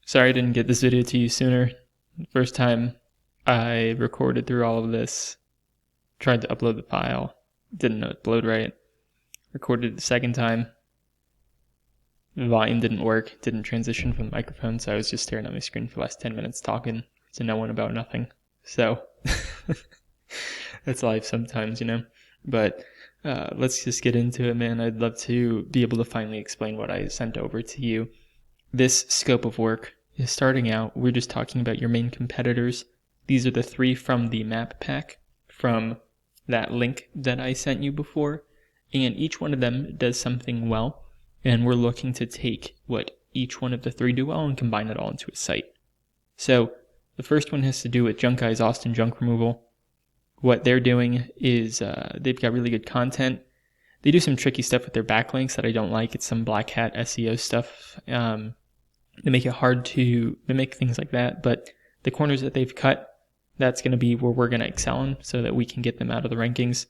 Sorry I didn't get this video to you sooner. The first time I recorded through all of this, tried to upload the file, didn't know it upload right. Recorded it the second time, the volume didn't work, didn't transition from the microphone, so I was just staring at my screen for the last 10 minutes talking to no one about nothing. So, that's life sometimes, But let's just get into it, man. I'd love to be able to finally explain what I sent over to you. This scope of work is starting out, we're just talking about your main competitors. These are the 3 from the map pack, from that link that I sent you before. And each one of them does something well. And we're looking to take what each one of the 3 do well and combine it all into a site. So the first one has to do with Junk Guys Austin Junk Removal. What they're doing is they've got really good content. They do some tricky stuff with their backlinks that I don't like. It's some black hat SEO stuff. They make it hard to mimic things like that. But the corners that they've cut, that's going to be where we're going to excel in so that we can get them out of the rankings.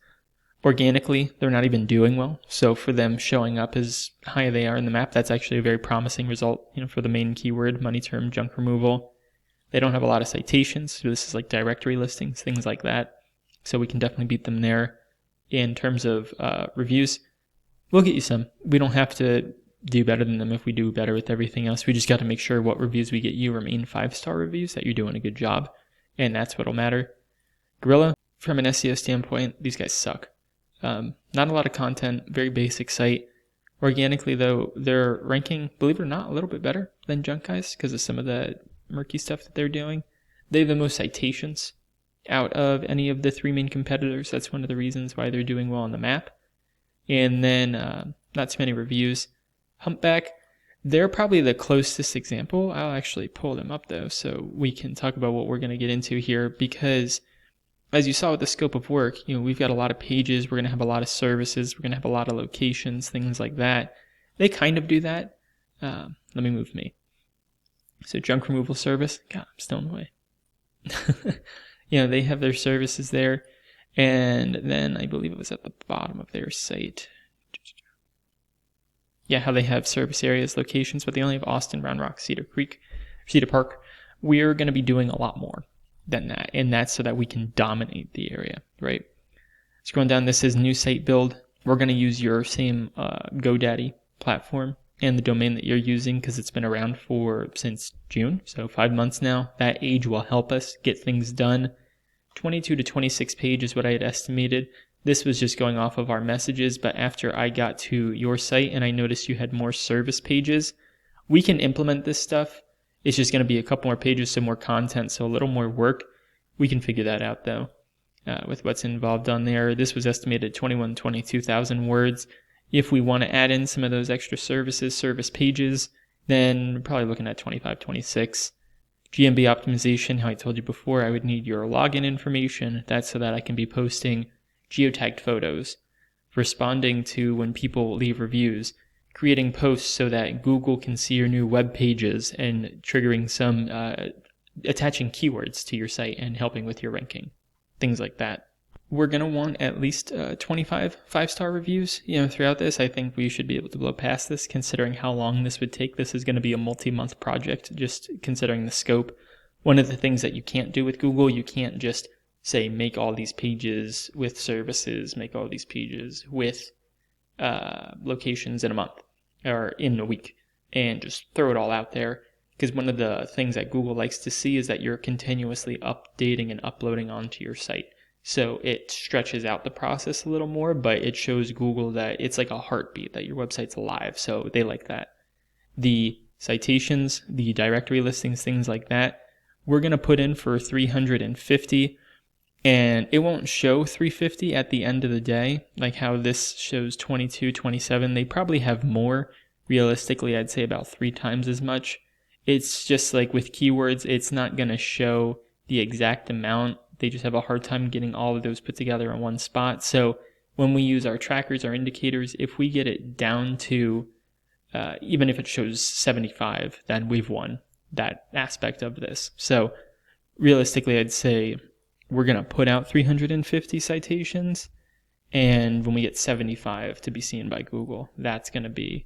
Organically, they're not even doing well. So for them showing up as high as they are in the map, that's actually a very promising result, for the main keyword, money term, junk removal. They don't have a lot of citations. So this is like directory listings, things like that. So we can definitely beat them there. In terms of reviews, we'll get you some. We don't have to do better than them if we do better with everything else. We just got to make sure what reviews we get you remain 5-star reviews, that you're doing a good job. And that's what'll matter. Gorilla, from an SEO standpoint, these guys suck. Not a lot of content, very basic site. Organically, though, they're ranking, believe it or not, a little bit better than Junk Guys because of some of the murky stuff that they're doing. They have the most citations out of any of the 3 main competitors. That's one of the reasons why they're doing well on the map. And then not too many reviews. Humpback, they're probably the closest example. I'll actually pull them up though so we can talk about what we're going to get into here, because as you saw with the scope of work, we've got a lot of pages, we're going to have a lot of services, we're going to have a lot of locations, things like that. They kind of do that. Let me move me. So junk removal service, God, I'm still in the way. They have their services there. And then I believe it was at the bottom of their site. Yeah, how they have service areas, locations, but they only have Austin, Round Rock, Cedar Park. We're going to be doing a lot more than that, and that's so that we can dominate the area, right? Scrolling down, this is new site build. We're going to use your same GoDaddy platform and the domain that you're using because it's been around since June, so 5 months now. That age will help us get things done. 22 to 26 pages is what I had estimated. This was just going off of our messages, but after I got to your site and I noticed you had more service pages, we can implement this stuff. It's just going to be a couple more pages, some more content, so a little more work. We can figure that out though, with what's involved on there. This was estimated 22,000 words. If we want to add in some of those extra service pages, then we're probably looking at 25, 26. GMB optimization, how I told you before, I would need your login information. That's so that I can be posting geotagged photos, responding to when people leave reviews, creating posts so that Google can see your new web pages, and triggering some, attaching keywords to your site and helping with your ranking, things like that. We're going to want at least 25 5-star reviews, throughout this. I think we should be able to blow past this considering how long this would take. This is going to be a multi-month project, just considering the scope. One of the things that you can't do with Google, you can't just say make all these pages with services, make all these pages with locations in a month or in a week and just throw it all out there, because one of the things that Google likes to see is that you're continuously updating and uploading onto your site. So it stretches out the process a little more, but it shows Google that it's like a heartbeat, that your website's alive. So they like that. The citations, the directory listings, things like that, we're going to put in for 350, and it won't show 350 at the end of the day, like how this shows 22, 27. They probably have more. Realistically, I'd say about 3 times as much. It's just like with keywords, it's not going to show the exact amount. They just have a hard time getting all of those put together in one spot. So when we use our trackers, our indicators, if we get it down to, even if it shows 75, then we've won that aspect of this. So realistically, I'd say we're going to put out 350 citations, and when we get 75 to be seen by Google, that's going to be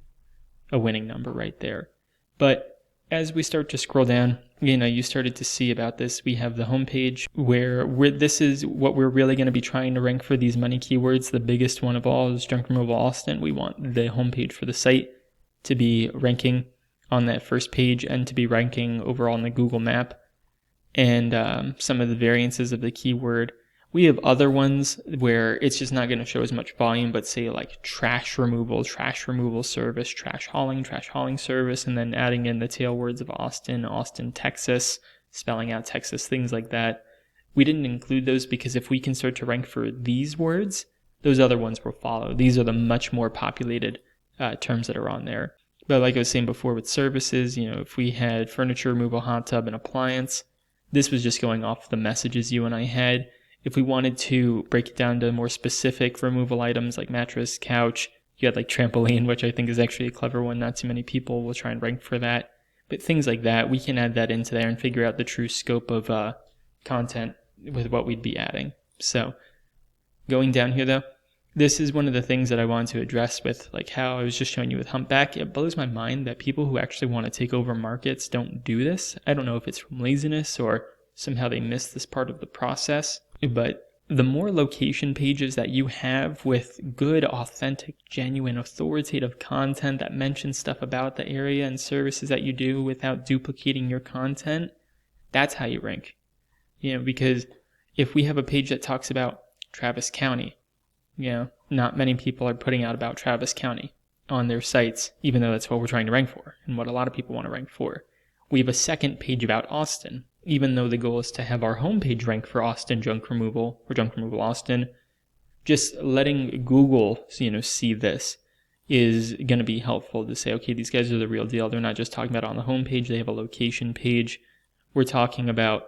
a winning number right there. But as we start to scroll down, you started to see about this. We have the homepage where this is what we're really going to be trying to rank for these money keywords. The biggest one of all is junk removal Austin. We want the homepage for the site to be ranking on that first page and to be ranking overall on the Google map. And some of the variances of the keyword. We have other ones where it's just not going to show as much volume, but say like trash removal service, trash hauling service, and then adding in the tail words of Austin, Texas, spelling out Texas, things like that. We didn't include those because if we can start to rank for these words, those other ones will follow. These are the much more populated terms that are on there. But like I was saying before with services, if we had furniture removal, hot tub, and appliance, this was just going off the messages you and I had. If we wanted to break it down to more specific removal items like mattress, couch, you had like trampoline, which I think is actually a clever one. Not too many people will try and rank for that. But things like that, we can add that into there and figure out the true scope of content with what we'd be adding. So going down here though, this is one of the things that I wanted to address with like how I was just showing you with Humpback. It blows my mind that people who actually want to take over markets don't do this. I don't know if it's from laziness or somehow they miss this part of the process. But the more location pages that you have with good, authentic, genuine, authoritative content that mentions stuff about the area and services that you do without duplicating your content, that's how you rank. Because if we have a page that talks about Travis County, not many people are putting out about Travis County on their sites, even though that's what we're trying to rank for and what a lot of people want to rank for. We have a second page about Austin. Even though the goal is to have our homepage rank for Austin junk removal or junk removal Austin, just letting Google, see this is going to be helpful to say, okay, these guys are the real deal. They're not just talking about it on the homepage. They have a location page. We're talking about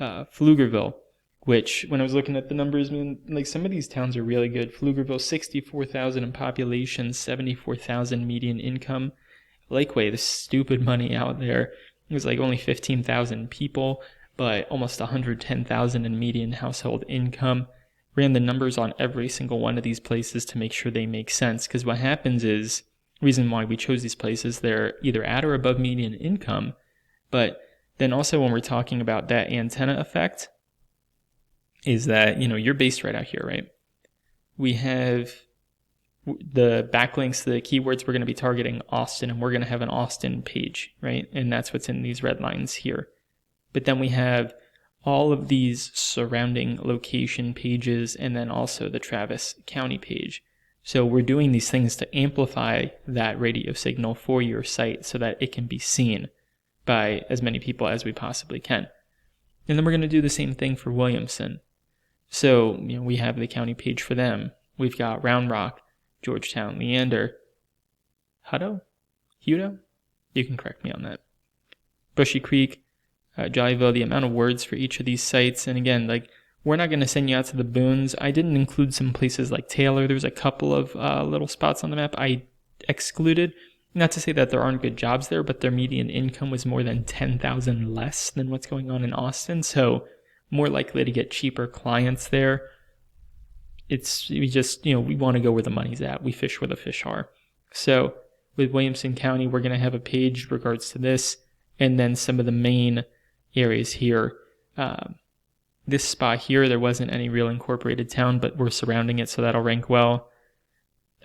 Pflugerville, which when I was looking at the numbers, like some of these towns are really good. Pflugerville, 64,000 in population, 74,000 median income. Lakeway, the stupid money out there. It was like only 15,000 people, but almost 110,000 in median household income. Ran the numbers on every single one of these places to make sure they make sense. Because what happens is, the reason why we chose these places, they're either at or above median income. But then also when we're talking about that antenna effect, is that, you're based right out here, right? We have the backlinks to the keywords we're going to be targeting Austin, and we're going to have an Austin page, right? And that's what's in these red lines here. But then we have all of these surrounding location pages and then also the Travis County page. So we're doing these things to amplify that radio signal for your site so that it can be seen by as many people as we possibly can. And then we're going to do the same thing for Williamson. So, we have the county page for them. We've got Round Rock, Georgetown, Leander, Hutto? You can correct me on that. Brushy Creek, Jollyville, the amount of words for each of these sites. And again, we're not going to send you out to the boons. I didn't include some places like Taylor. There's a couple of little spots on the map I excluded. Not to say that there aren't good jobs there, but their median income was more than 10,000 less than what's going on in Austin. So more likely to get cheaper clients there. We want to go where the money's at. We fish where the fish are. So with Williamson County, we're going to have a page regards to this, and then some of the main areas here. This spot here, there wasn't any real incorporated town, but we're surrounding it, so that'll rank well.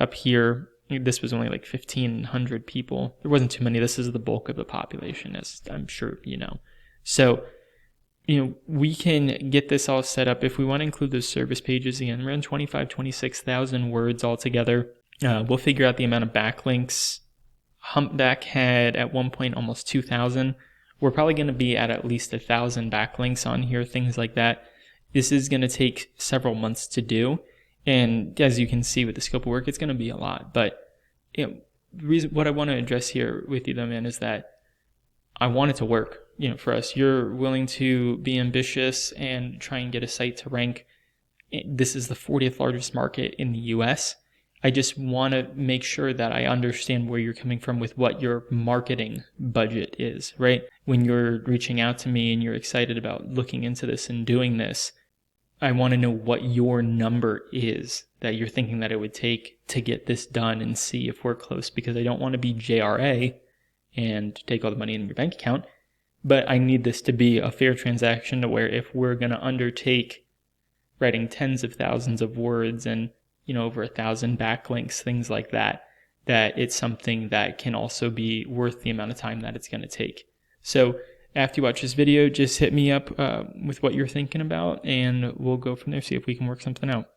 Up here, this was only like 1,500 people. There wasn't too many. This is the bulk of the population, as I'm sure you know. So we can get this all set up. If we want to include those service pages, again, around 26,000 words altogether. We'll figure out the amount of backlinks. Humpback had at one point almost 2,000. We're probably going to be at least 1,000 backlinks on here, things like that. This is going to take several months to do. And as you can see with the scope of work, it's going to be a lot. But what I want to address here with you, though, man, is that I want it to work. For us, you're willing to be ambitious and try and get a site to rank. This is the 40th largest market in the US. I just want to make sure that I understand where you're coming from with what your marketing budget is, right? When you're reaching out to me and you're excited about looking into this and doing this, I want to know what your number is that you're thinking that it would take to get this done and see if we're close, because I don't want to be JRA and take all the money in your bank account. But I need this to be a fair transaction to where if we're going to undertake writing tens of thousands of words and, over 1,000 backlinks, things like that, that it's something that can also be worth the amount of time that it's going to take. So after you watch this video, just hit me up with what you're thinking about, and we'll go from there, see if we can work something out.